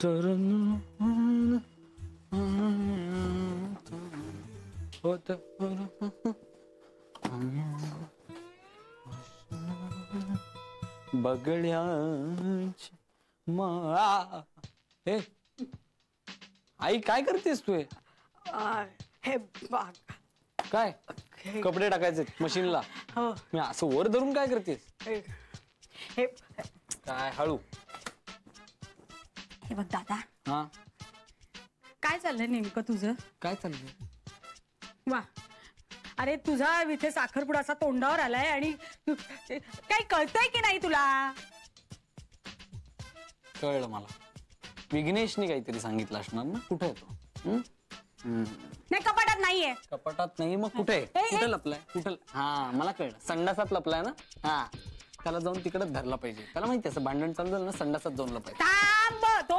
बगड्याच हे आई काय करतेस तू? हे बाग काय कपडे टाकायचे मशीनला? हो. मी असं वर धरून काय करतेस? हे काय हळू. हे बघ दादा. हा काय चाललंय नेमकं तुझं? काय चाललंय? वा, अरे तुझा इथे साखरपुडा असा तोंडावर आलाय आणि काही कळतंय की नाही तुला? कळलं मला. विघ्नेशने काहीतरी सांगितलं असणार ना. कुठे येतो? नाही, कपाटात नाहीये. कपाटात नाही मग कुठे? कुठे लपलाय? कुठे? हा मला कळलं, संडासात लपलाय ना. हा त्याला जाऊन तिकडे धरला पाहिजे. त्याला माहिती असं भांडण चालू झालं ना संडासात जाऊन लपायचं. थांब, तो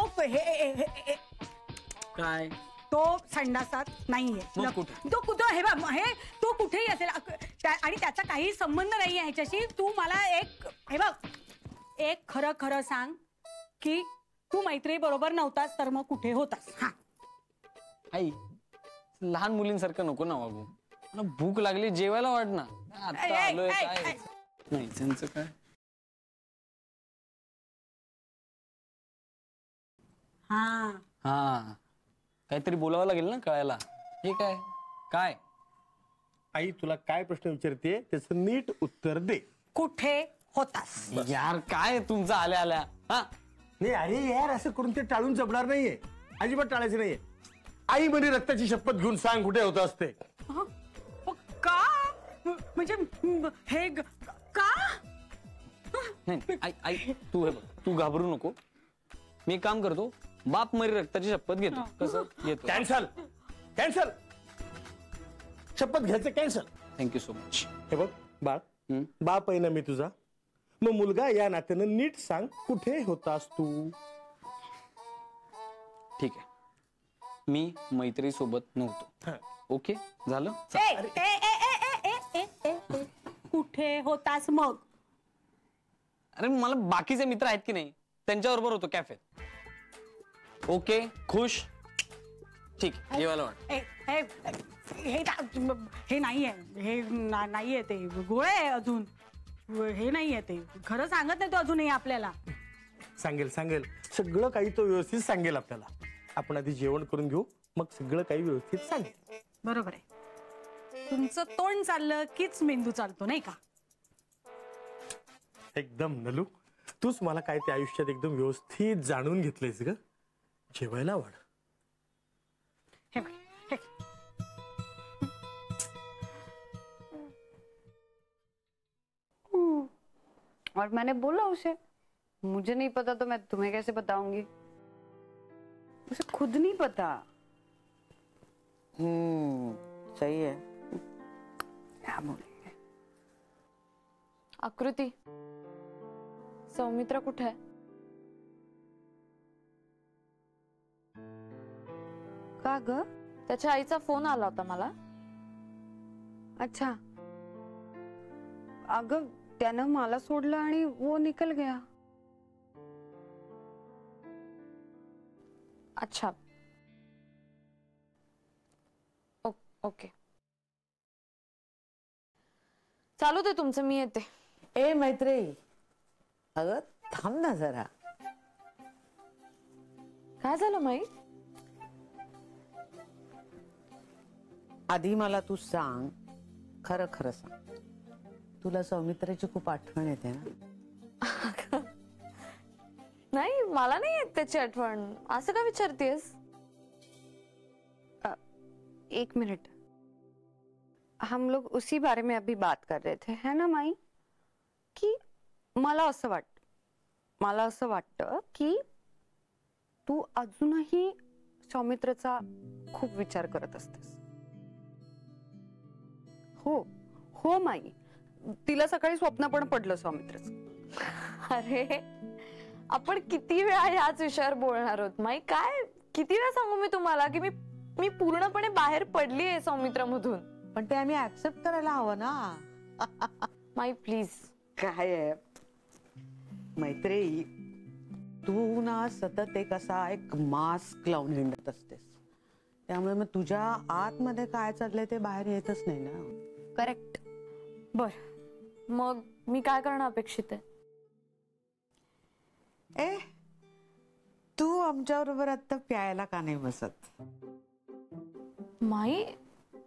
काय? तो संडासात नाहीये. तो कुठं? हे बघ, हे तो कुठेही असेल आणि त्याचा काही संबंध नाहीये ह्याच्याशी. तू मला हे बघ, एक खरं खरं सांग की तू मैत्री बरोबर नव्हतास तर मग कुठे होतास? हा आई, लहान मुलींसारखं नको ना वागू. मला भूक लागली, जेवायला वाट ना. आता आलोय. काय नाही त्यांचं काय. हा हा काहीतरी बोलावं लागेल ना कळायला. हे काय काय? आई तुला काय प्रश्न विचारते त्याचं नीट उत्तर दे. कुठे होतास? यार काय तुमचं आल्या आल्या. हा नाही अरे यार, असं करून ते टाळून जमणार नाहीये. अजिबात टाळायचं नाहीये. आई म्हणे रक्ताची शपथ घेऊन सांग कुठे होत असते. का म्हणजे हे का? नाही आई आई तू हे बघ, तू घाबरू नको. मी काम करतो, बाप मरी रक्ताची शपथ घेतो. कसं घेतो? Cancel cancel. शपथ घ्यायचं कॅन्सल. Thank you so much. हे बघ बाळ, बाप आहे ना मी तुझा, मग मुलगा या नात्यानं नीट सांग कुठे होतास तू. ठीक आहे, मी मैत्री सोबत नव्हतो. ओके झालं. कुठे होतास मग? अरे मला बाकीचे मित्र आहेत की नाही, त्यांच्याबरोबर होतो कॅफेत. ओके खुश. ठीक जेवायला वाट. हे नाहीये, हे नाहीये, ते गोळे आहे अजून. हे नाहीये, ते खरं सांगत नाही तो अजूनही आपल्याला. सांगेल सांगेल सगळं काही तो व्यवस्थित सांगेल आपल्याला. आपण आधी जेवण करून घेऊ, मग सगळं काही व्यवस्थित सांगेल. बरोबर आहे. तुमचं तोंड चाललं कीच मेंदू चालतो नाही का? एकदम नलू, तूच मला काय त्या आयुष्यात एकदम व्यवस्थित जाणून घेतलंयस ग. जेवायला वाढ. हे बघ, हे और मैंने बोला उसे, मुझे नहीं पता तो मैं तुम्हें कैसे बताऊंगी? उसे खुद नहीं पता. सही है. क्या बोलेंगे? आकृती, सौमित्र कुठे आहे? का ग? त्याच्या आईचा फोन आला होता मला. अच्छा. अगं त्यानं मला सोडलं आणि वो निकल गया. अच्छा ओके. चालू दे तुमचं, मी येते. ए मैत्रेयी, अगं थांब ना जरा. काय झालं माई? आधी मला तू सांग, खरं खरं सांग, तुला सौमित्राची खूप आठवण येते ना? नाही, मला नाही येत त्याची आठवण. असं का विचारतेस? एक मिनट, हम लोग उसी बारे में अभी बात कर रहे थे, है ना माई? कि मला असं वाटतं की तू अजूनही सौमित्रचा खूप विचार करत असतेस. हो हो माई, तिला सकाळी स्वप्न पण पडलं सौमित्रचं. अरे आपण किती वेळा याच विषयावर बोलणार आहोत माई. काय किती वेळा सांगू मी तुम्हाला की मी पूर्णपणे बाहेर पडलीये सौमित्रमधून. पण ते आम्ही ऍक्सेप्ट करायला हवं ना. माई प्लीज. काय आहे मैत्रेयी, तू ना सतत एक असा एक मास्क लावून हिंडत असतेस, त्यामुळे मग तुझ्या आतमध्ये काय चाललंय ते बाहेर येतच नाही ना. करेक्ट. बर, मग मी काय करणं अपेक्षित आहे? ए, तू आमच्या बरोबर आता प्यायला का नाही बसत? माई,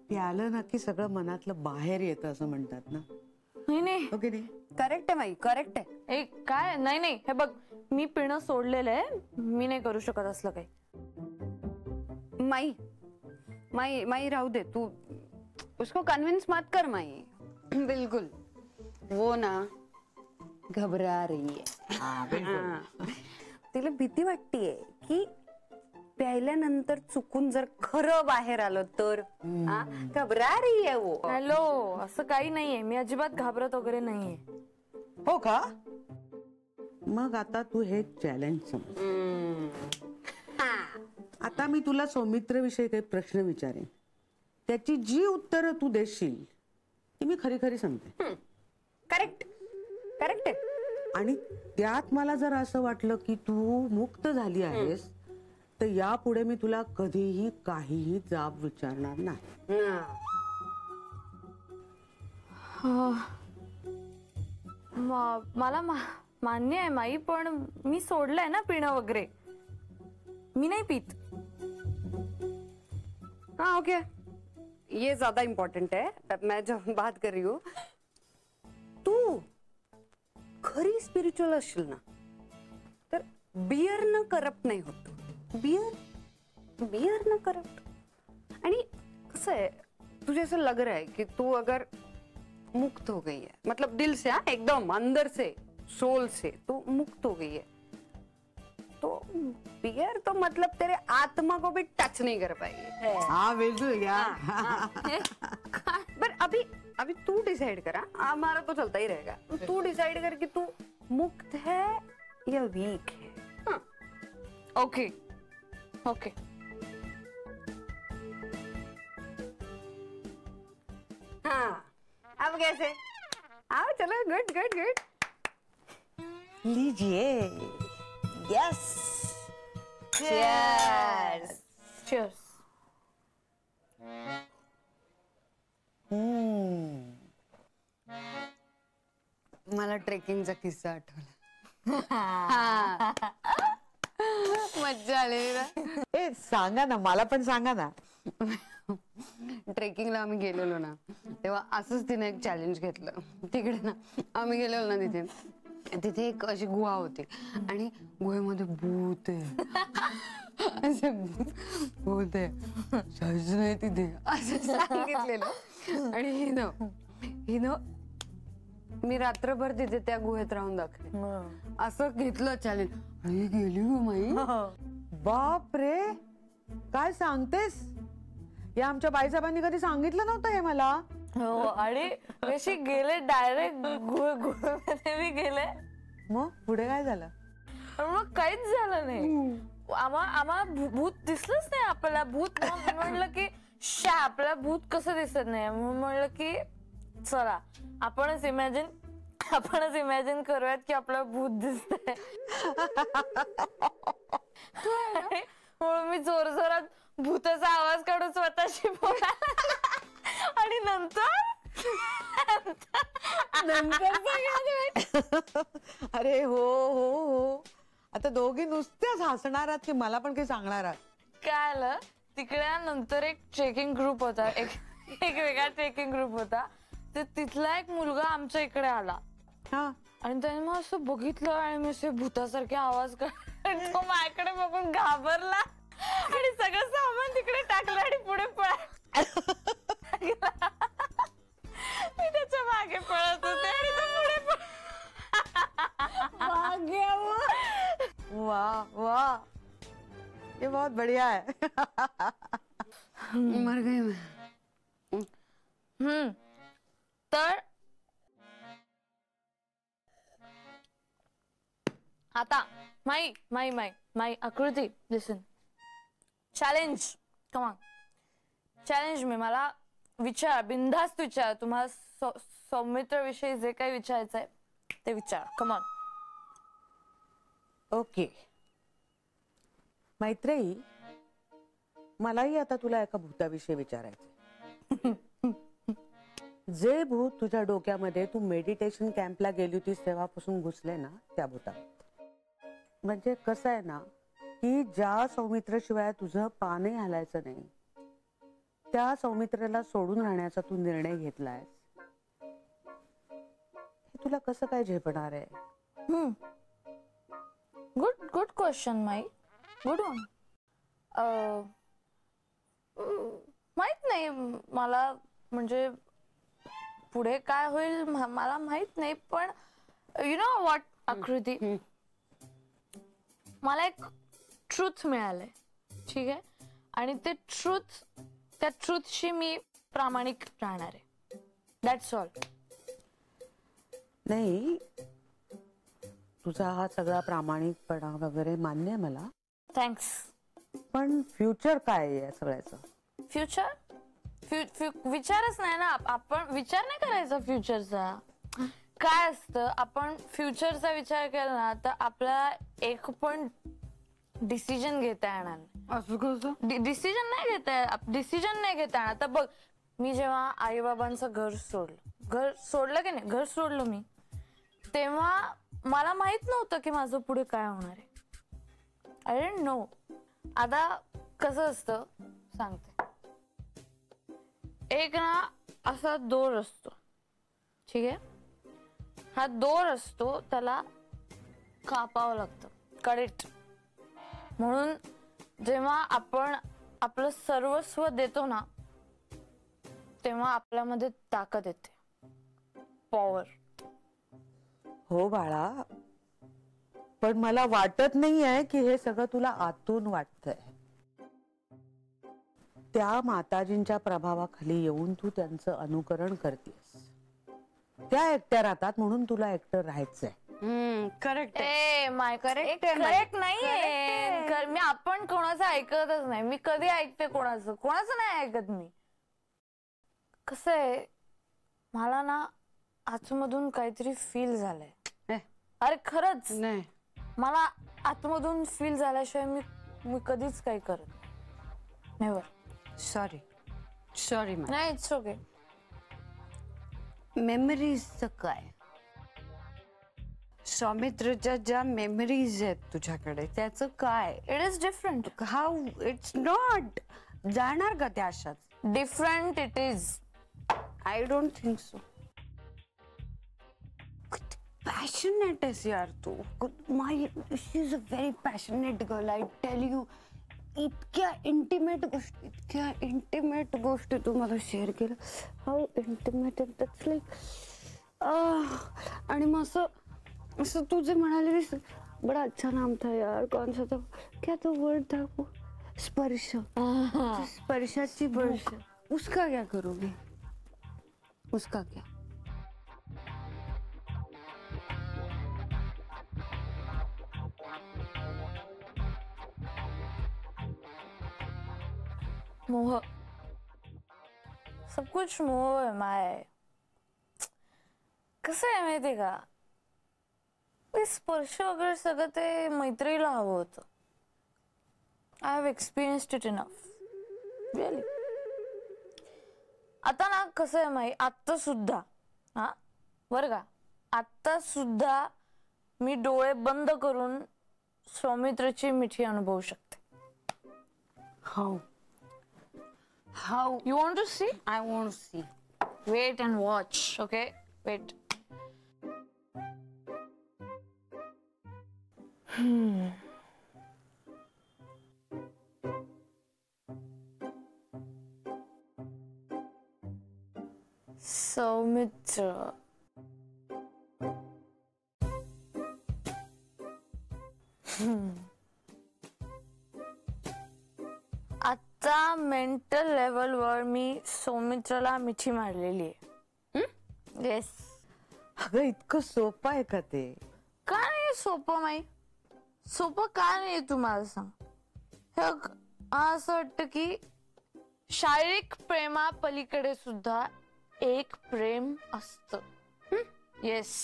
प्यायलं ना की सगळं मनातलं बाहेर येतं असं म्हणतात ना. नाही नाही ओके नाही? करेक्ट आहे माई, करेक्ट आहे. ए काय, नाही नाही, हे बघ मी पिणं सोडलेलं आहे, मी नाही करू शकत असलं काही. माई माई माई राहू दे, तू उसको कन्विंस मत कर माई. बिल्कुल वो ना घबरा रही है. हाँ. तिला भीती वाटतीये की प्यायल्यानंतर चुकून जर खरं बाहेर आलं तर. घबरा रही है वो. हॅलो, असं काही नाहीये, मी अजिबात घाबरत वगैरे नाहीये. हो का? मग आता तू हे चॅलेंज समज. आता मी तुला सौमित्र विषयी काही प्रश्न विचारेन, त्याची जी उत्तरं तू देशील ती मी खरी खरी सांगते. करेक्ट, करेक्ट आहे. आणि त्यात मला जर असं वाटलं की तू मुक्त झाली आहेस तर यापुढे मी तुला कधीही काहीही जाब विचारणार नाही. मला मान्य आहे माई, पण मी सोडलंय ना पिणं वगैरे, मी नाही पित. हाँ ओके, ये ज्यादा इम्पोर्टेंट है. मैं जो बात कर रही हूँ, तू खरी स्पिरिच्युअल असशील ना तर बियर न करप्ट नाही होत. बियर न करप्ट. आणि कसं आहे, तुझे ऐसा लग रहा है कि तू अगर मुक्त हो गई है, मतलब दिल से, हाँ एकदम अंदर से, सोल से तू मुक्त हो गई है, तो बियर तो मतलब तेरे आत्मा को भी टच नहीं कर पाएगी. हाँ बिल्कुल यार. पर अभी तू डिसाइड करा, हमारा तो चलता ही रहेगा. तू डिसाइड कर कि तू मुक्त है या वीक है. हाँ. Okay okay. हाँ, अब कैसे? आओ चलो, गुड गुड गुड. लीजिए. यस. चीयर्स. चिअर्स. मला ट्रेकिंगचा किस्सा आठवला. मज्जा आली ना. ए सांगा ना, मला पण सांगा ना. ट्रेकिंगला आम्ही गेलेलो ना, तेव्हा असंच तिने एक चॅलेंज घेतलं. तिकडे ना आम्ही गेलेलो ना, तिथे एक अशी गुहा होती आणि गुहेमध्ये भूत आहे. असे भूत आहे, जायचं नाही तिथे असं सांगितलेलं. आणि हिनं मी रात्रभर तिथे त्या गुहेत राहून दाखले, असं घेतलं चॅलेंज. आणि गेली हो माई. बाप रे, काय सांगतेस? या आमच्या बाईसाहेबांनी कधी सांगितलं नव्हतं हे मला. हो, आणि कशी गेले डायरेक्ट गुहेमध्ये मी गेले. मग पुढे काय झालं? मग काहीच झालं नाही. आम्हाला भूत दिसलंच नाही आपल्याला. भूत म्हणलं की आपल्याला भूत कसं दिसत नाही, म्हणलं की चला आपणच इमॅजिन करूयात की आपल्याला भूत दिसतंय. म्हणून मी जोर जोरात भूताचा आवाज काढून स्वतःशी बोलायला. आणि नंतर अरे हो हो हो, आता दोघी नुसत्याच हसणार आहात की मला पण काही सांगणार आहात? काय आलं, तिकडे नंतर एक ट्रेकिंग ग्रुप होता, एक वेगळा ट्रेकिंग ग्रुप होता. तर तिथला एक मुलगा आमच्या इकडे आला. आणि त्याने मग असं बघितलं आणि मी असे भूतासारखे आवाज काढ. तो माझ्याकडे बघून घाबरला आणि सगळं सामान तिकडे टाकलं आणि पुढे मी त्याच्या मागे पळत होते आणि तो पुढे वाह वाह, ये बहुत बढ़िया है. मर गई मैं. तर आता माई आकृती, लिसन. चॅलेंज, कमान चॅलेंज मी. मला विचार, बिनधास्त विचार. तुम्हाला सौमित्र विषयी जे काही विचारायचंय ते विचार. कमान. ओके, मैत्रेयी, मलाही आता तुला एका भूताविषयी विचारायचं. जे भूत तुझ्या डोक्यामध्ये तू मेडिटेशन कॅम्पला गेली होतीस तेव्हापासून घुसले ना, त्या भूतात. म्हणजे कसं आहे ना, की ज्या सौमित्रशिवाय तुझं पानही हलायचं नाही, त्या सौमित्रेला सोडून राहण्याचा तू निर्णय घेतलायस. हे तुला कसं काय झेपणार आहे? Good question my, good one. माहित नाही मला, म्हणजे पुढे काय होईल मला माहित नाही, पण यु नो व्हॉट आकृती, मला एक ट्रुथ मिळालंय, ठीक आहे, आणि ते त्या ट्रुथशी मी प्रामाणिक राहणार आहे. That's all. नाही, तुझा हा सगळा प्रामाणिकपणा वगैरे मान्य आहे मला. थँक्स. पण फ्युचर काय आहे या सगळ्याचं? फ्युचर विचारच नाही ना, आपण विचार नाही करायचा फ्युचरचा. काय असतं, आपण फ्युचरचा विचार केला ना तर आपल्याला एक पण डिसिजन घेता येणार नाही. असं कसं? डिसिजन नाही घेता येणार. तर बघ, मी जेव्हा आई बाबांचं घर सोडलं की नाही, घर सोडलं मी, तेव्हा मला माहित नव्हतं की माझं पुढे काय होणार आहे. I don't know. आता कसं असतं सांगते. एक ना असा दोर असतो, ठीक आहे, हा दोर असतो, त्याला कापावं लागतं, करेक्ट. म्हणून जेव्हा आपण आपलं सर्वस्व देतो ना, तेव्हा आपल्यामध्ये ताकद येते, पॉवर. हो बाळा, पण मला वाटत नाहीये की हे सगळं तुला आतून वाटतंय. त्या माताजींच्या प्रभावाखाली येऊन तू त्यांचं अनुकरण करतेस. त्या एकट्या राहतात म्हणून तुला एकटं राहायचंय. करेक्ट. करेक्ट नाहीये. मी आपण कोणाचं ऐकतच नाही. मी कधी ऐकते कोणाचं नाही ऐकत मी. कसं आहे, मला ना आतमधून काहीतरी फील झालंय. अरे खरंच नाही, मला आतमधून फील झाल्याशिवाय मी कधीच काही करत नेव्हर. सॉरी नाही, इट्स ओके. मेमरीजचं काय? सौमित्रच्या ज्या मेमरीज आहेत तुझ्याकडे, त्याचं काय? It is different. How? It's not. जाणार का त्या अशाच? Different it is. I don't think so. Passionate आहेस यार तू. She is a very passionate girl, I tell you. इतक्या इंटिमेट गोष्टी तू मला शेअर केलं. How intimate that's like. आणि मग असं तू जे म्हणाले, बडा अच्छा नाम था यार, कौन सा था, क्या तो वर्ड था वो, स्पर्श. स्पर्शाची बुक, उसका क्या करोगे? उसका क्या? मोह. सब कुछ मोह है माय. कसं आहे माहितीये का, स्पर्श वगैरे सगळं ते मैत्रीला हवं होतं. I have experienced it enough, really. आता ना कसं आहे माही, आत्ता सुद्धा बरं का, आत्ता सुद्धा मी डोळे बंद करून सौमित्रची मिठी अनुभवू शकते. How? You want to see? I want to see. Wait and watch, okay? Wait. Soumitra. आता मेंटल लेवलवर मी सौमित्राला मिठी मारलेली आहे. येस. अगं इतकं सोपं आहे का ते? का नाही सोपं माई? सोपं का नाही तुम्हाला सांग. हे असं वाटतं की शारीरिक प्रेमा पलीकडे सुद्धा एक प्रेम असतं. येस.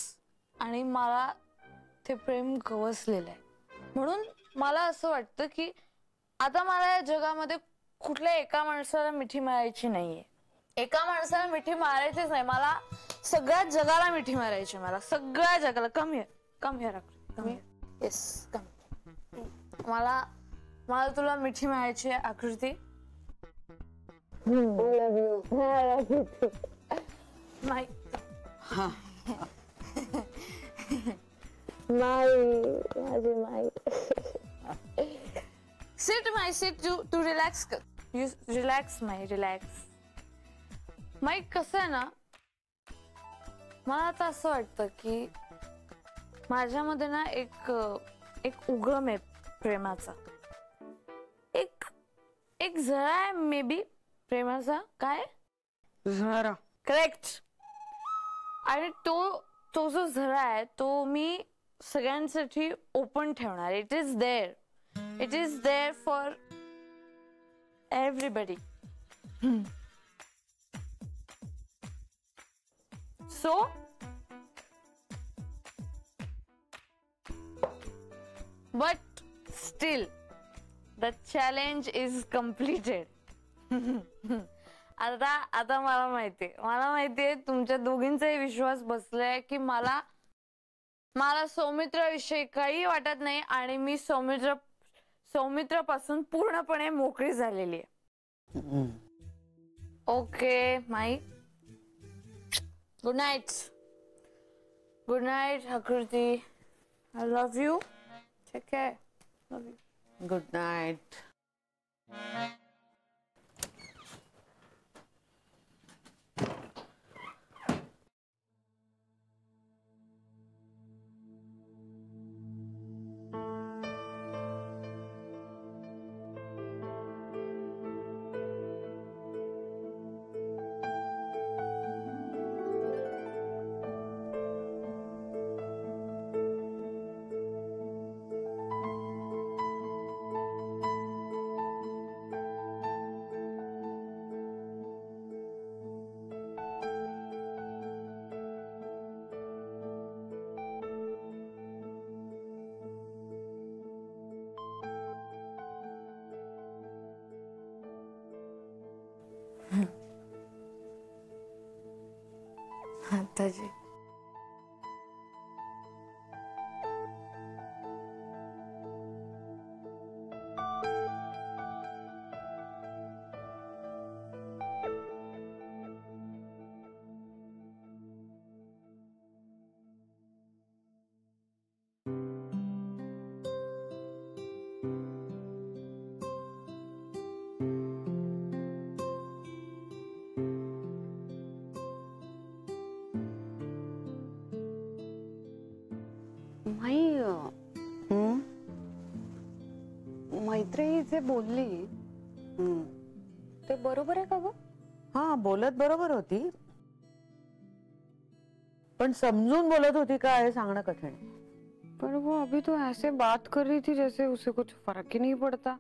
आणि मला ते प्रेम गवसलेलं आहे. म्हणून मला असं वाटतं की आता मला या जगामध्ये कुठल्या एका माणसाला मिठी मारायची नाहीये. एका माणसाला मिठी मारायचीच नाही, मला सगळ्या जगाला मिठी मारायची. मला सगळ्या जगाला. Come here yes come. मला तुला मिठी मारायची आहे आकृती. Sit to relax. You relax, relax. Mike कसं आहे ना, मला आता असं वाटतं की माझ्यामध्ये ना एक उगम आहे प्रेमाचा. एक झरा आहे मे बी प्रेमाचा. काय झरा? करेक्ट. आणि तो जो झरा आहे तो मी सगळ्यांसाठी ओपन ठेवणार. It is there for everybody. So, but still, the challenge is completed. आता मला माहितीये तुमच्या दोघींचाही विश्वास बसलाय की मला सौमित्राविषयी काही वाटत नाही आणि मी सौमित्रापासून पूर्णपणे मोकळी झालेली आहे. Okay my. Good night, Akriti. I love you. Take care. Love you. Good night. आताजी मैत्री जे बोलली ते बरोबर आहे का ग? हा, बोलत बरोबर होती, पण समजून बोलत होती का हे सांगणं कठीण आहे. पर वो अभी तो ऐसे बात कर रही थी जैसे उसे कुछ फर्क ही नहीं पड़ता.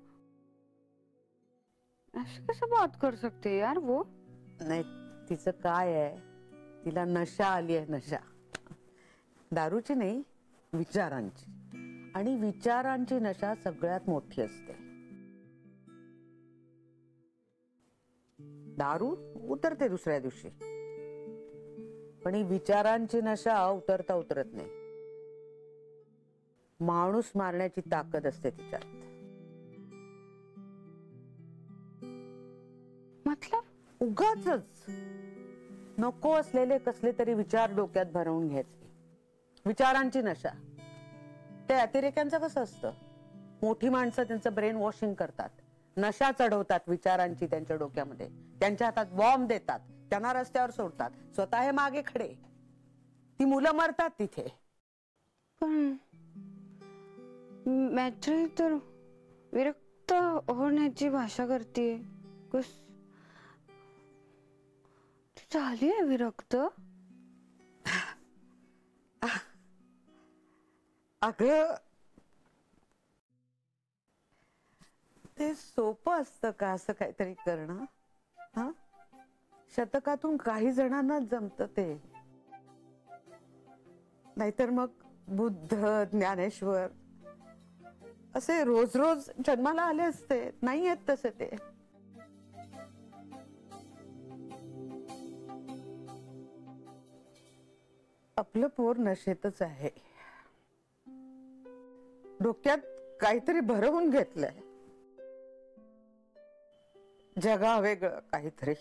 ऐसे कैसे बात कर सकते यार वो? नाही, तिचं काय आहे, तिला नशा आली आहे. नशा दारूची नाही, विचारांची. आणि विचारांची नशा सगळ्यात मोठी असते. दारू उतरते दुसऱ्या दिवशी, पण ही विचारांची नशा उतरता उतरत नाही. माणूस मारण्याची ताकद असते तिच्यात. मतलब उगाचच नको असलेले कसले तरी विचार डोक्यात भरवून घ्यायचे. विचारांची नशा. ते अतिरेक्यांचं कसं असतं, मोठी माणसं त्यांचं ब्रेन वॉशिंग करतात, नशा चढवतात विचारांची त्यांच्या डोक्यामध्ये, त्यांच्या हातात बॉम्ब देतात, त्यांना रस्त्यावर सोडतात, स्वतः हे मागे खडे. ती मुलं मरतात तिथे. पण मैत्री तर विरक्त होण्याची भाषा करते. झाली आहे विरक्त? अगं, ते सोपं असतं का असं काहीतरी करणं? हा, शतकातून काही जणांना जमतं ते. नाहीतर मग बुद्ध, ज्ञानेश्वर असे रोज रोज जन्माला आले असते, नाही आहेत तसे ते. आपलं पोर नशेतच आहे, डोक्यात काहीतरी भरवून घेतलंय, जगा वेगळं काहीतरी.